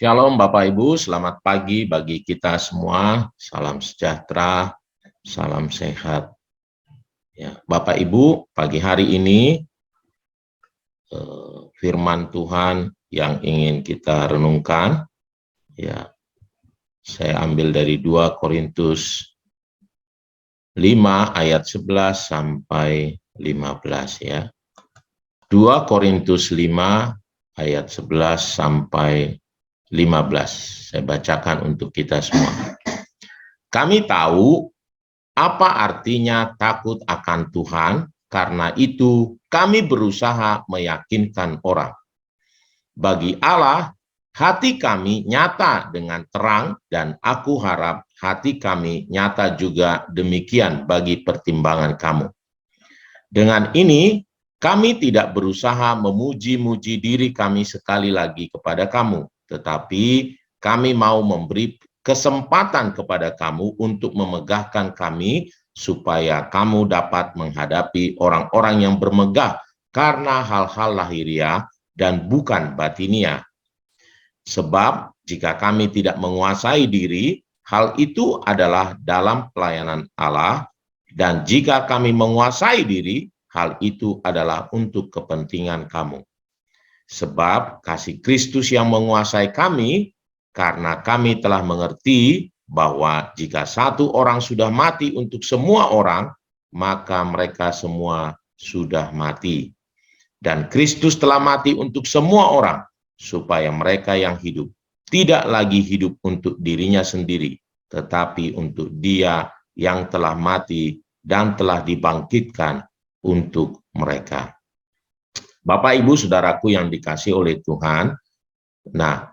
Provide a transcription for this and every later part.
Shalom Bapak Ibu, selamat pagi bagi kita semua. Salam sejahtera, salam sehat. Ya, Bapak Ibu, pagi hari ini firman Tuhan yang ingin kita renungkan, ya, saya ambil dari 2 Korintus 5 ayat 11 sampai 15 ya. 2 Korintus 5 ayat 11 sampai 15. Saya bacakan untuk kita semua. Kami tahu apa artinya takut akan Tuhan, karena itu kami berusaha meyakinkan orang. Bagi Allah, hati kami nyata dengan terang, dan aku harap hati kami nyata juga demikian bagi pertimbangan kamu. Dengan ini, kami tidak berusaha memuji-muji diri kami sekali lagi kepada kamu, tetapi kami mau memberi kesempatan kepada kamu untuk memegahkan kami, supaya kamu dapat menghadapi orang-orang yang bermegah karena hal-hal lahiriah dan bukan batinia. Sebab jika kami tidak menguasai diri, hal itu adalah dalam pelayanan Allah, dan jika kami menguasai diri, hal itu adalah untuk kepentingan kamu. Sebab kasih Kristus yang menguasai kami, karena kami telah mengerti bahwa jika satu orang sudah mati untuk semua orang, maka mereka semua sudah mati. Dan Kristus telah mati untuk semua orang, supaya mereka yang hidup tidak lagi hidup untuk dirinya sendiri, tetapi untuk Dia yang telah mati dan telah dibangkitkan untuk mereka. Bapak, Ibu, Saudaraku yang dikasihi oleh Tuhan, nah,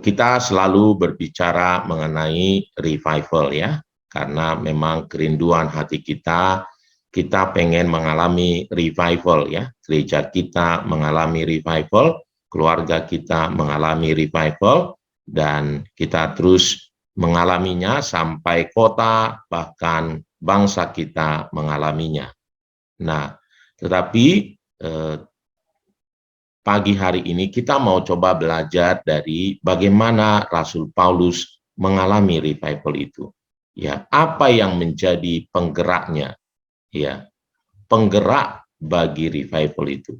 kita selalu berbicara mengenai revival ya, karena memang kerinduan hati kita pengen mengalami revival ya, gereja kita mengalami revival, keluarga kita mengalami revival, dan kita terus mengalaminya sampai kota, bahkan bangsa kita mengalaminya. Nah, tetapi pagi hari ini kita mau coba belajar dari bagaimana Rasul Paulus mengalami revival itu. Ya, apa yang menjadi penggeraknya? Ya, penggerak bagi revival itu.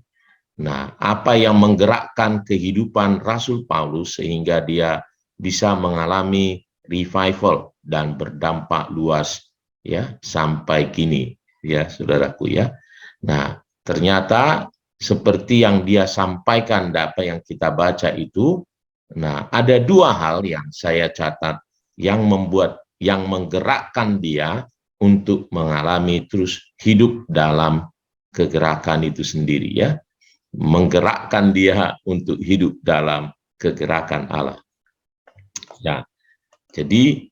Nah, apa yang menggerakkan kehidupan Rasul Paulus sehingga dia bisa mengalami revival dan berdampak luas ya sampai kini ya, saudaraku ya. Nah, ternyata seperti yang dia sampaikan, apa yang kita baca itu, nah, ada dua hal yang saya catat yang menggerakkan dia untuk mengalami terus hidup dalam kegerakan itu sendiri ya, menggerakkan dia untuk hidup dalam kegerakan Allah. Ya, jadi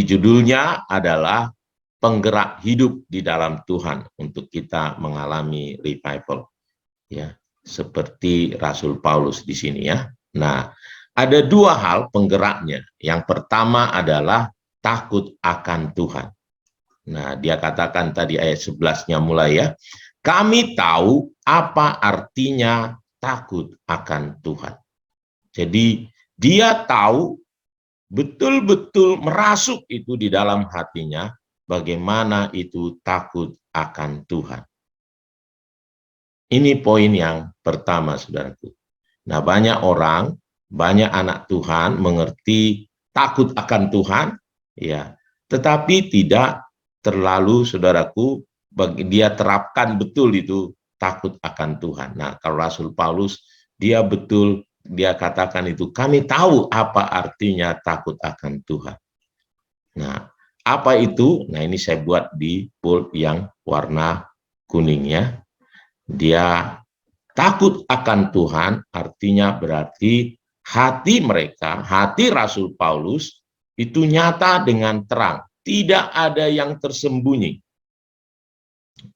judulnya adalah penggerak hidup di dalam Tuhan untuk kita mengalami revival. Ya, seperti Rasul Paulus di sini ya. Nah, ada dua hal penggeraknya. Yang pertama adalah takut akan Tuhan. Nah, dia katakan tadi ayat 11-nya mulai ya. Kami tahu apa artinya takut akan Tuhan. Jadi, dia tahu betul-betul merasuk itu di dalam hatinya bagaimana itu takut akan Tuhan. Ini poin yang pertama, saudaraku. Nah, banyak orang, banyak anak Tuhan mengerti takut akan Tuhan, ya, tetapi tidak terlalu, saudaraku, dia terapkan betul itu takut akan Tuhan. Nah, kalau Rasul Paulus, dia katakan itu, kami tahu apa artinya takut akan Tuhan. Nah, apa itu? Nah, ini saya buat di bold yang warna kuning ya. Dia takut akan Tuhan, artinya berarti hati mereka, hati Rasul Paulus itu nyata dengan terang, tidak ada yang tersembunyi.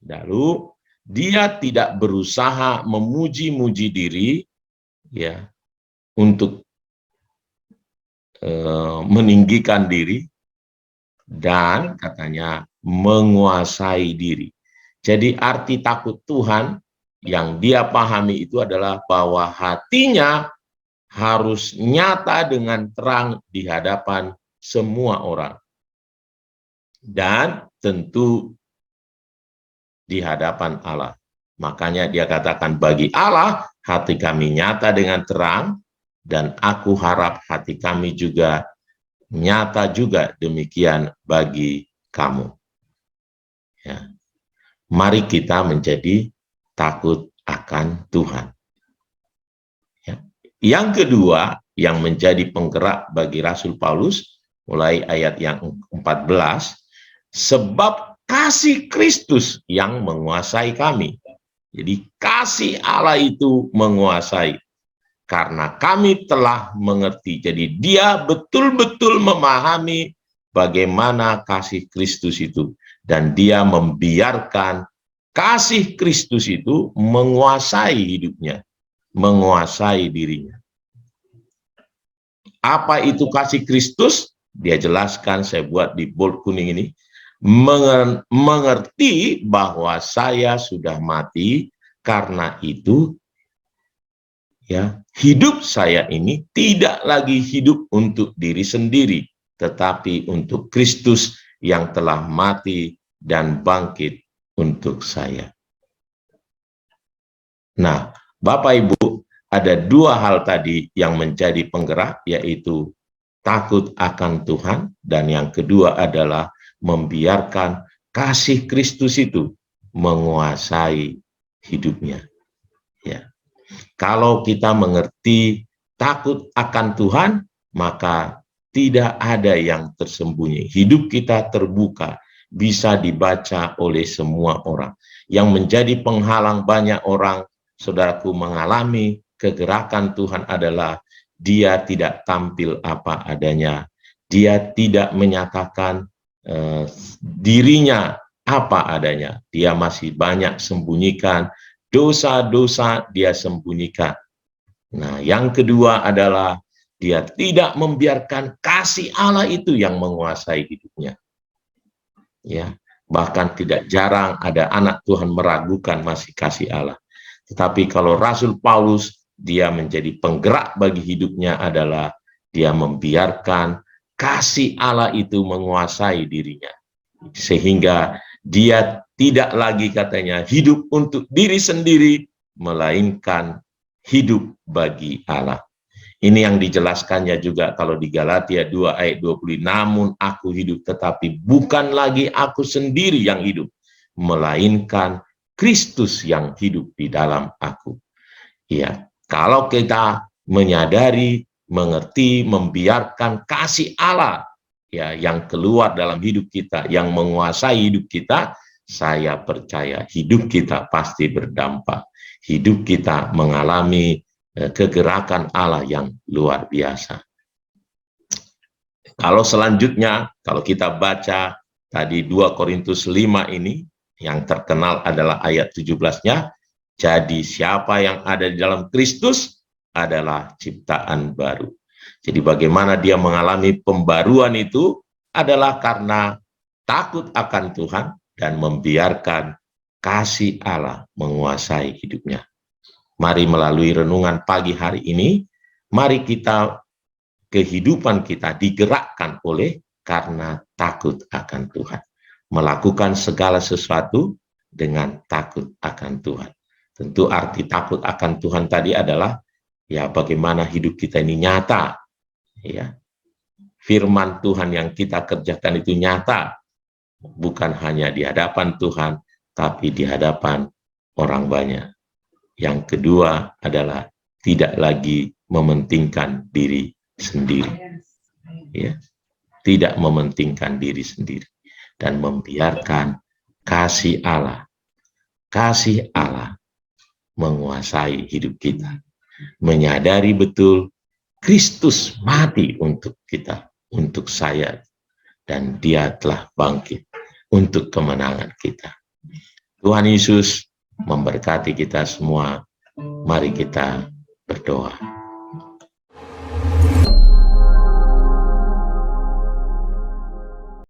Lalu dia tidak berusaha memuji-muji diri ya untuk meninggikan diri, dan katanya menguasai diri. Jadi arti takut Tuhan yang dia pahami itu adalah bahwa hatinya, harus nyata dengan terang di hadapan semua orang. Dan tentu di hadapan Allah. Makanya dia katakan, bagi Allah hati kami nyata dengan terang, dan aku harap hati kami juga nyata juga demikian bagi kamu. Ya. Mari kita menjadi takut akan Tuhan. Ya. Yang kedua, yang menjadi penggerak bagi Rasul Paulus, mulai ayat yang 14, sebab kasih Kristus yang menguasai kami. Jadi kasih Allah itu menguasai. Karena kami telah mengerti. Jadi dia betul-betul memahami bagaimana kasih Kristus itu. Dan dia membiarkan kasih Kristus itu menguasai hidupnya. Menguasai dirinya. Apa itu kasih Kristus? Dia jelaskan, saya buat di bold kuning ini. Mengerti bahwa saya sudah mati, karena itu ya, hidup saya ini tidak lagi hidup untuk diri sendiri, tetapi untuk Kristus yang telah mati dan bangkit untuk saya. Nah, Bapak Ibu, ada dua hal tadi yang menjadi penggerak, yaitu takut akan Tuhan, dan yang kedua adalah membiarkan kasih Kristus itu menguasai hidupnya. Ya. Kalau kita mengerti takut akan Tuhan, maka tidak ada yang tersembunyi. Hidup kita terbuka, bisa dibaca oleh semua orang. Yang menjadi penghalang banyak orang, saudaraku, mengalami kegerakan Tuhan adalah dia tidak tampil apa adanya. Dia tidak menyatakan dirinya apa adanya. Dia masih banyak sembunyikan, dosa-dosa dia sembunyikan. Nah, yang kedua adalah dia tidak membiarkan kasih Allah itu yang menguasai hidupnya. Ya, bahkan tidak jarang ada anak Tuhan meragukan masih kasih Allah. Tetapi kalau Rasul Paulus, dia menjadi penggerak bagi hidupnya adalah dia membiarkan kasih Allah itu menguasai dirinya. Sehingga dia tidak lagi katanya hidup untuk diri sendiri, melainkan hidup bagi Allah. Ini yang dijelaskannya juga kalau di Galatia 2 ayat 20, namun aku hidup tetapi bukan lagi aku sendiri yang hidup, melainkan Kristus yang hidup di dalam aku. Ya, kalau kita menyadari, mengerti, membiarkan kasih Allah ya yang keluar dalam hidup kita, yang menguasai hidup kita, saya percaya hidup kita pasti berdampak. Hidup kita mengalami kegerakan Allah yang luar biasa. Kalau selanjutnya, kalau kita baca tadi 2 Korintus 5 ini, yang terkenal adalah ayat 17-nya, jadi siapa yang ada di dalam Kristus adalah ciptaan baru. Jadi bagaimana dia mengalami pembaruan itu adalah karena takut akan Tuhan dan membiarkan kasih Allah menguasai hidupnya. Mari melalui renungan pagi hari ini, mari kita, kehidupan kita digerakkan oleh karena takut akan Tuhan. Melakukan segala sesuatu dengan takut akan Tuhan. Tentu arti takut akan Tuhan tadi adalah ya bagaimana hidup kita ini nyata. Ya. Firman Tuhan yang kita kerjakan itu nyata. Bukan hanya di hadapan Tuhan, tapi di hadapan orang banyak. Yang kedua adalah tidak lagi mementingkan diri sendiri. Ya. Tidak mementingkan diri sendiri. Dan membiarkan kasih Allah menguasai hidup kita. Menyadari betul Kristus mati untuk kita, untuk saya, dan dia telah bangkit untuk kemenangan kita. Tuhan Yesus memberkati kita semua. Mari kita berdoa.